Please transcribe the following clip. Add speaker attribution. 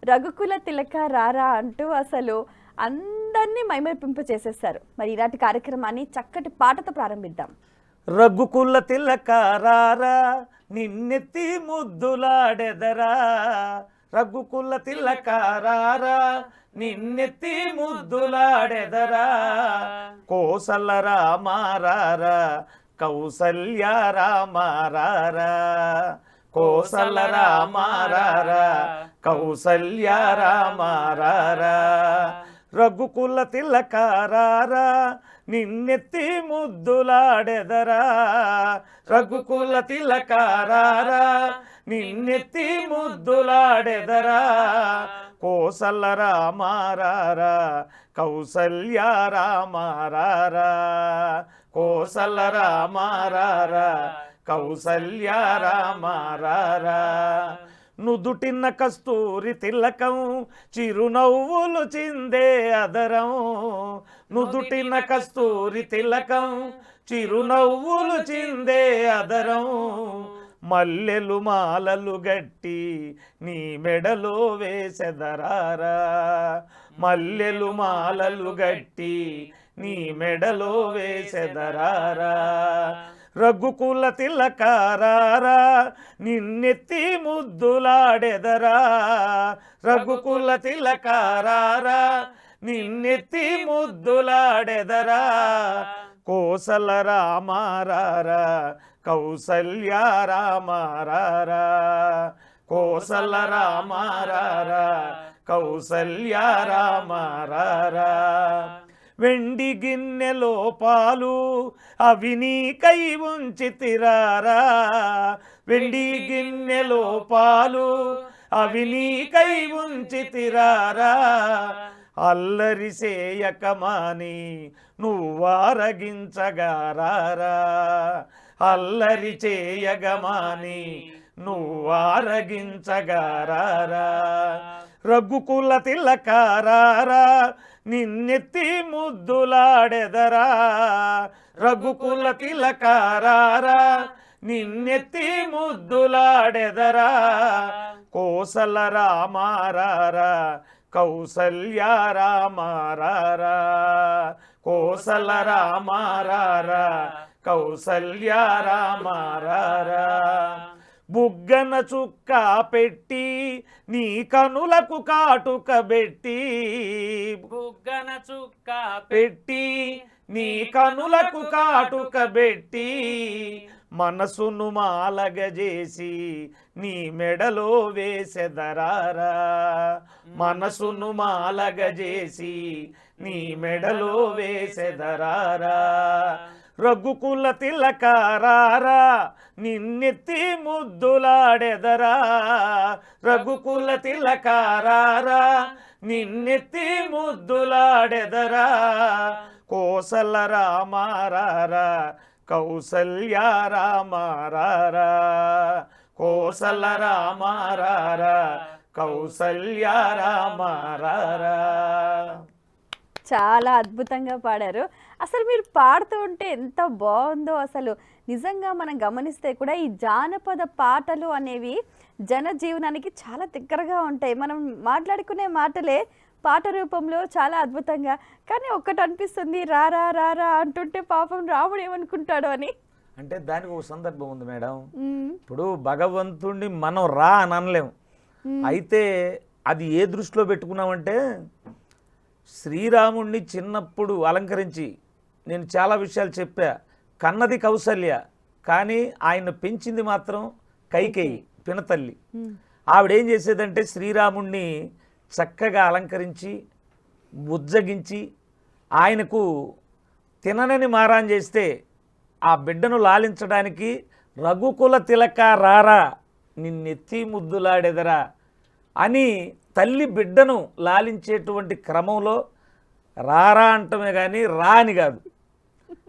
Speaker 1: రఘుకుల తిలక రారా అంటూ అసలు అందరినీ మైమరిపింప చేసేస్తారు. మరి ఇలాంటి కార్యక్రమాన్ని చక్కటి పాటతో ప్రారంభిద్దాం.
Speaker 2: రఘుకుల తిలక రారా నిన్నెత్తి ముద్దులాడెదరా, రఘుకుల తిలక రారా నిన్నెత్తి ముద్దులాడెదరా, కోసల రామారారా కౌసల్య రామారారా, కోసల రామారారా కౌసల్య రామారారా, రఘుకుల తిలక రారా నిన్నెత్తి ముద్దులాడెదరా, రఘుకుల తిలక రారా నిన్నెత్తి ముద్దులాడెదరా, కోసల రామారారా కౌసల్య రామారారా, కోసల రామారారా కౌసల్య రామారారా, నుదుటిన్న కస్తూరి తిలకం చిరునవ్వులు చిందే అదరం, నుదుటిన కస్తూరి తిలకం చిరునవ్వులు చిందే అదరం, మల్లెలు మాలలు గట్టి నీ మెడలో వేసెదరారా, మల్లెలు మాలలు గట్టి నీ మెడలో వేసెదరారా, రఘుకుల తిలక రారా నిన్నెత్తి ముద్దులాడెదరా, రఘుకుల తిలక రారా నిన్నెత్తి ముద్దులాడెదరా, కోసల రామారారా కౌసల్య రామారారా, కోసల రామారారా కౌసల్య రామారారా, వెండి గిన్నెలో పాలు అవి నీకై ఉంచితిరారా, వెండి గిన్నెలో పాలు అవి నీకై ఉంచితిరారా, అల్లరి చేయకమాని నువ్వారగించగారారా, అల్లరి చేయగమాని నువ్వారగించగారారా, రఘుకుల తిలక రారా నిన్నెత్తి ముద్దులాడెదరా, రఘుకుల తిలక రారా నిన్నెత్తి ముద్దులాడెదరా, కోసల రామారారా కౌసల్య రామారారా, కోసల రామారారా కౌసల్య రామారారా, బుగ్గన చుక్క పెట్టి నీ కనులకు కాటుక పెట్టి, బుగ్గన చుక్క పెట్టి నీ కనులకు కాటుక పెట్టి, మనసును మాలగజేసి నీ మెడలో వేసెదరారా, మనసును మాలగజేసి నీ మెడలో వేసెదరారా, రఘుకుల తిలక రారా నిన్నెత్తి ముద్దులాడెదరా, రఘుకుల తిలక రారా నిన్నెత్తి ముద్దులాడెదరా, కోసల రామారారా కౌసల్య రామారారా, కోసల రామారారా కౌసల్య రామారారా.
Speaker 1: చాలా అద్భుతంగా పాడారు. అసలు మీరు పాడుతూ ఉంటే ఎంత బాగుందో. అసలు నిజంగా మనం గమనిస్తే కూడా ఈ జానపద పాటలు అనేవి జనజీవనానికి చాలా దగ్గరగా ఉంటాయి. మనం మాట్లాడుకునే మాటలే పాట రూపంలో చాలా అద్భుతంగా. కానీ ఒక్కటి అనిపిస్తుంది, రారా రారా అంటుంటే పాపం రాముడు ఏమనుకుంటాడు అని.
Speaker 2: అంటే దానికి ఒక సందర్భం ఉంది మేడం. ఇప్పుడు భగవంతుడిని మనం రా అని అనలేము. అయితే అది ఏ దృష్టిలో పెట్టుకున్నామంటే, శ్రీరాముడిని చిన్నప్పుడు అలంకరించి నేను చాలా విషయాలు చెప్పా. కన్నది కౌసల్య, కానీ ఆయన పెంచింది మాత్రం కైకేయి పినతల్లి. ఆవిడేం చేసేదంటే శ్రీరాముడిని చక్కగా అలంకరించి బుజ్జగించి ఆయనకు తిననని మారాన్ చేస్తే ఆ బిడ్డను లాలించడానికి రఘుకుల తిలక రారా నిన్నెత్తి ముద్దులాడెదరా అని తల్లి బిడ్డను లాలించేటువంటి క్రమంలో రారా అంటమే కానీ రా అని కాదు,